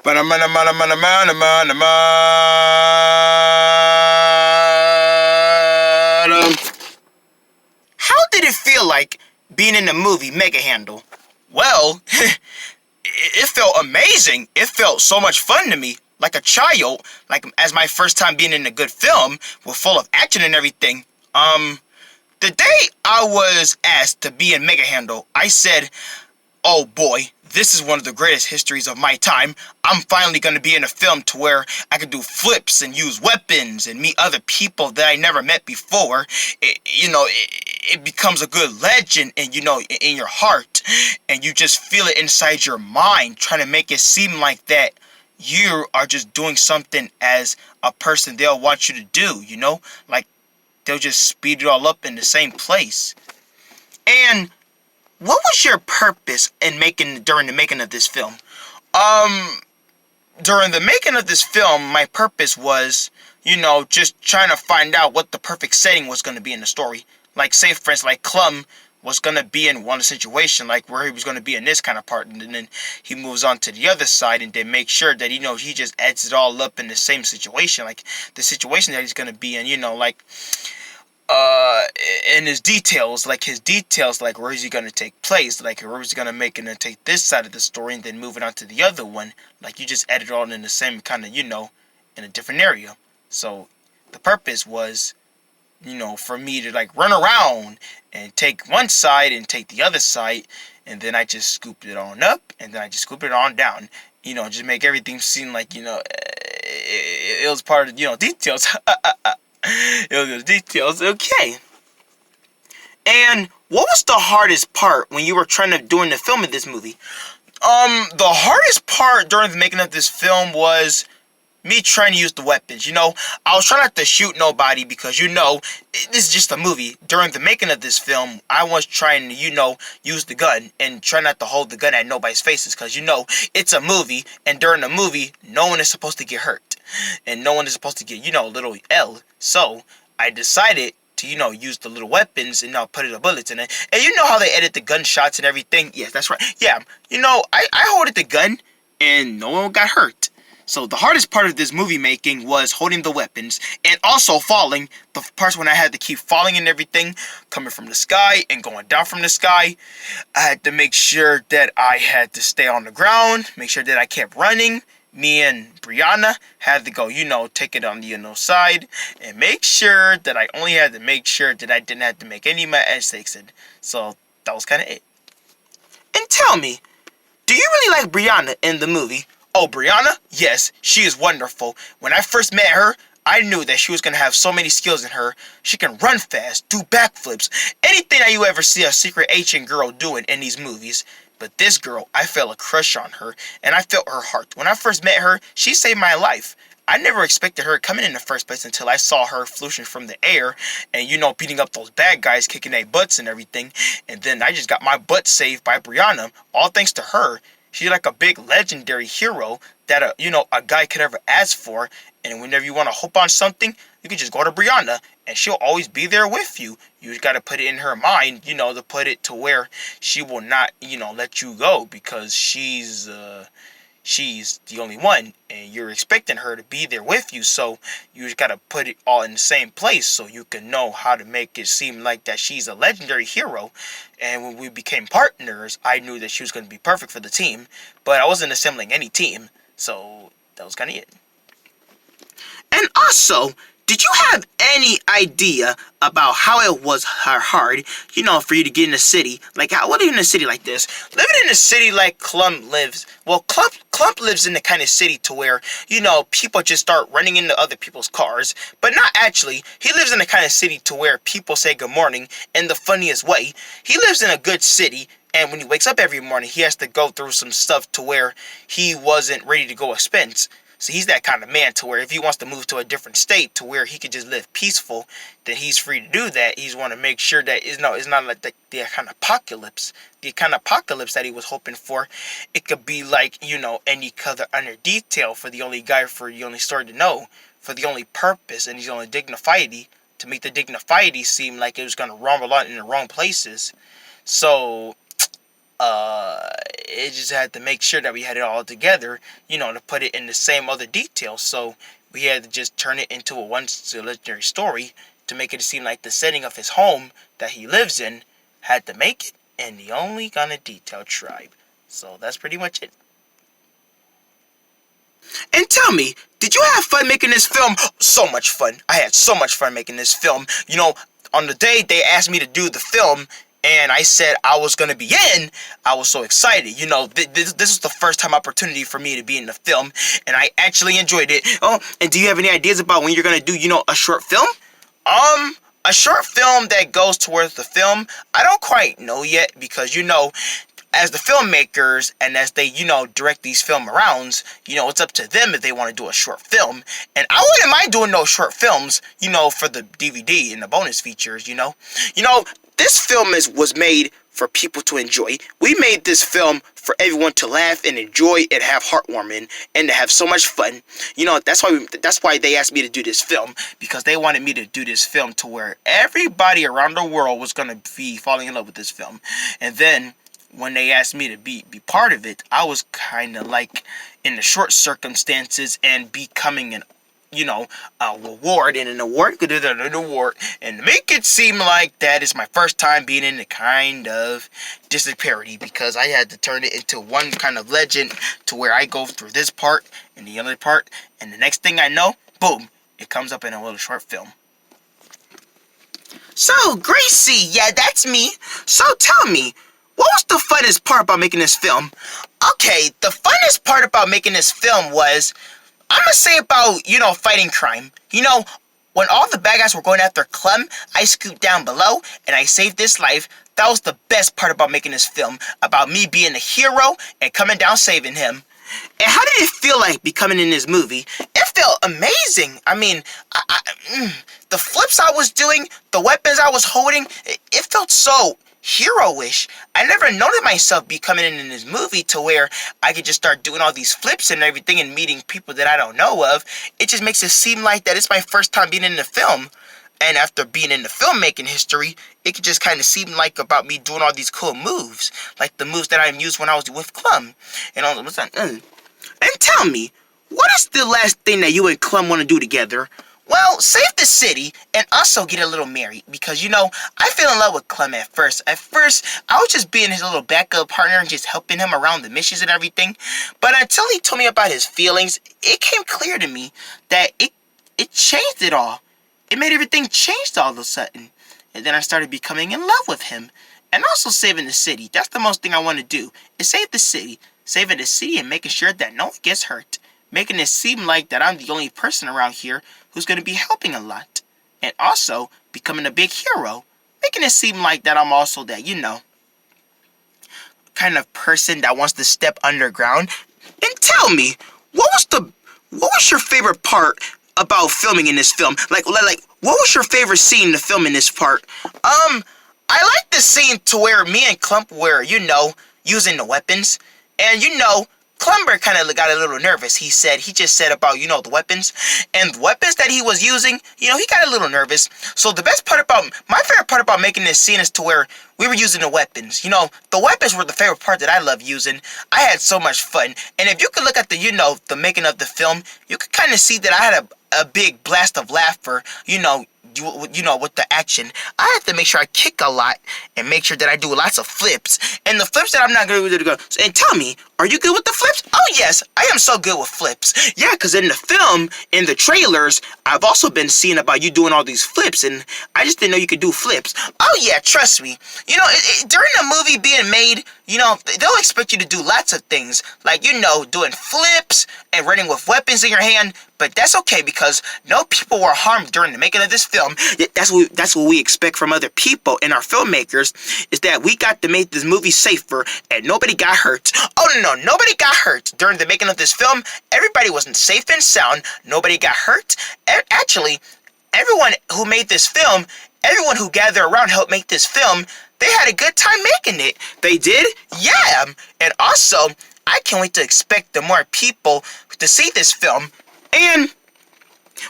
How did it feel like being in the movie Mega Handle? Well, it felt amazing. It felt so much fun to me. Like a child, like as my first time being in a good film, with full of action and everything. The day I was asked to be in Mega Handle, I said, oh boy, this is one of the greatest histories of my time. I'm finally going to be in a film to where I can do flips and use weapons and meet other people that I never met before. It becomes a good legend and, in your heart. And you just feel it inside your mind, trying to make it seem like that you are just doing something as a person they'll want you to do, Like, they'll just speed it all up in the same place. And what was your purpose during the making of this film? During the making of this film, my purpose was, just trying to find out what the perfect setting was going to be in the story. Like, say, for instance, like Clum was going to be in one situation, like where he was going to be in this kind of part, and then he moves on to the other side, and then make sure that, he just adds it all up in the same situation, like the situation that he's going to be in, in his details, like where is he going to take place, like where is he going to take this side of the story and then moving on to the other one, like you just edit it all in the same kind of, in a different area. So the purpose was, for me to like run around and take one side and take the other side, and then I just scooped it on up and then I just scooped it on down, just make everything seem like, it was part of, details. It was details, okay. And what was the hardest part when you were doing the film of this movie? The hardest part during the making of this film was me trying to use the weapons. I was trying not to shoot nobody because, this is just a movie. During the making of this film, I was trying to, use the gun and try not to hold the gun at nobody's faces because, it's a movie, and during the movie, no one is supposed to get hurt. And no one is supposed to get, a little L. So, I decided to, use the little weapons and put the bullets in it. And you know how they edit the gunshots and everything? Yes, that's right. Yeah, I holded the gun and no one got hurt. So the hardest part of this movie making was holding the weapons and also falling. The parts when I had to keep falling and everything, coming from the sky and going down from the sky. I had to make sure that I had to stay on the ground, make sure that I kept running. Me and Brianna had to go, take it on the side and make sure that I only had to make sure that I didn't have to make any mistakes. So that was kind of it. And tell me, do you really like Brianna in the movie? Oh, Brianna? Yes, she is wonderful. When I first met her, I knew that she was going to have so many skills in her. She can run fast, do backflips, anything that you ever see a secret agent girl doing in these movies. But this girl, I felt a crush on her, and I felt her heart. When I first met her, she saved my life. I never expected her coming in the first place until I saw her floating from the air and, beating up those bad guys, kicking their butts and everything. And then I just got my butt saved by Brianna, all thanks to her. She's like a big legendary hero that a guy could ever ask for. And whenever you want to hope on something, you can just go to Brianna and she'll always be there with you. You just got to put it in her mind, to put it to where she will not, let you go because she's the only one and you're expecting her to be there with you. So you just got to put it all in the same place so you can know how to make it seem like that she's a legendary hero. And when we became partners, I knew that she was going to be perfect for the team, but I wasn't assembling any team. So that was kind of it. And also, did you have any idea about how it was hard, for you to get in a city? Like, how living in a city like this? Living in a city like Clump lives. Well, Clump lives in the kind of city to where, people just start running into other people's cars. But not actually. He lives in the kind of city to where people say good morning in the funniest way. He lives in a good city. And when he wakes up every morning, he has to go through some stuff to where he wasn't ready to go expense. So he's that kind of man to where if he wants to move to a different state to where he could just live peaceful, then he's free to do that. He's want to make sure that it's not like the kind of apocalypse. The kind of apocalypse that he was hoping for. It could be like, any other under detail for the only guy for the only story to know. For the only purpose and the only dignified to make the dignified seem like it was going to rumble out in the wrong places. So it just had to make sure that we had it all together, to put it in the same other details. So we had to just turn it into a one legendary story to make it seem like the setting of his home that he lives in had to make it, and the only kind of detailed tribe. So that's pretty much it. And tell me, did you have fun making this film? So much fun. I had so much fun making this film. On the day they asked me to do the film, and I said I was going to be in, I was so excited. This was the first time opportunity for me to be in the film, and I actually enjoyed it. Oh, and do you have any ideas about when you're going to do, a short film? A short film that goes towards the film, I don't quite know yet, because, as the filmmakers and as they, direct these film rounds, it's up to them if they want to do a short film. And I wouldn't mind doing those short films, for the DVD and the bonus features, This film was made for people to enjoy. We made this film for everyone to laugh and enjoy and have heartwarming and to have so much fun. That's why they asked me to do this film, because they wanted me to do this film to where everybody around the world was going to be falling in love with this film. And then when they asked me to be part of it, I was kind of like in the short circumstances and becoming an award, and an award and make it seem like that is my first time being in the kind of Disney parody, because I had to turn it into one kind of legend to where I go through this part and the other part, and the next thing I know, boom, it comes up in a little short film. So, Gracie, yeah, that's me. So tell me, what was the funnest part about making this film? Okay, the funnest part about making this film was, I'm gonna say about, fighting crime. When all the bad guys were going after Clem, I scooped down below and I saved his life. That was the best part about making this film, about me being a hero and coming down saving him. And how did it feel like becoming in this movie? It felt amazing. I mean, the flips I was doing, the weapons I was holding, it felt so hero-ish. I never noticed myself becoming in this movie to where I could just start doing all these flips and everything and meeting people that I don't know of. It just makes it seem like that it's my first time being in the film. And after being in the filmmaking history, it could just kind of seem like about me doing all these cool moves, like the moves that I used when I was with Clem. And all of a sudden, And tell me, what is the last thing that you and Clem want to do together? Well, save the city and also get a little married, because, I fell in love with Clem at first. At first, I was just being his little backup partner and just helping him around the missions and everything. But until he told me about his feelings, it came clear to me that it changed it all. It made everything change all of a sudden. And then I started becoming in love with him. And also saving the city. That's the most thing I want to do, is save the city. Saving the city and making sure that no one gets hurt. Making it seem like that I'm the only person around here who's going to be helping a lot. And also becoming a big hero. Making it seem like that I'm also that, kind of person that wants to step underground. And tell me, what was your favorite part about filming in this film? Like what was your favorite scene to film in this part? I like the scene to where me and Clump were, using the weapons. And Clumber kind of got a little nervous. He just said about, the weapons. And the weapons that he was using, he got a little nervous. So my favorite part about making this scene is to where we were using the weapons. The weapons were the favorite part that I love using. I had so much fun. And if you could look at the making of the film, you could kind of see that I had a big blast of laughter, with the action. I have to make sure I kick a lot and make sure that I do lots of flips. And the flips that I'm not good with, and tell me, are you good with the flips? Oh yes, I am so good with flips. Yeah, because in the film, in the trailers, I've also been seeing about you doing all these flips, and I just didn't know you could do flips. Oh yeah, trust me. During the movie being made, they'll expect you to do lots of things, like, doing flips and running with weapons in your hand. But that's okay, because no people were harmed during the making of this film. That's what we expect from other people and our filmmakers, is that we got to make this movie safer and nobody got hurt. Oh no, nobody got hurt during the making of this film. Everybody was safe and sound. Nobody got hurt. Actually, everyone who made this film, everyone who gathered around helped make this film, they had a good time making it. They did? Yeah. And also, I can't wait to expect the more people to see this film. And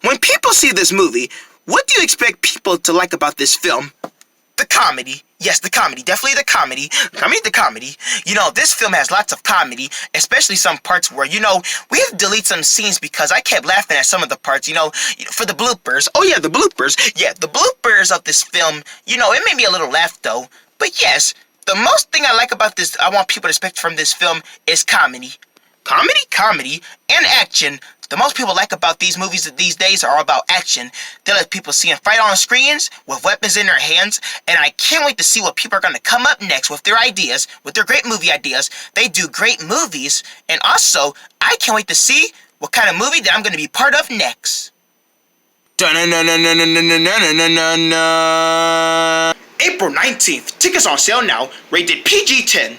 when people see this movie, what do you expect people to like about this film? The comedy. Yes, the comedy. Definitely the comedy. The comedy. You know, this film has lots of comedy, especially some parts where, we have to delete some scenes because I kept laughing at some of the parts, for the bloopers. Oh, yeah, the bloopers. Yeah, the bloopers of this film, it made me a little laugh, though. But yes, the most thing I like about this, I want people to expect from this film is comedy. Comedy, and action. The most people like about these movies these days are about action. They let people see them fight on screens with weapons in their hands, and I can't wait to see what people are going to come up next with their ideas, with their great movie ideas. They do great movies, and also, I can't wait to see what kind of movie that I'm going to be part of next. April 19th. Tickets on sale now. Rated PG-10.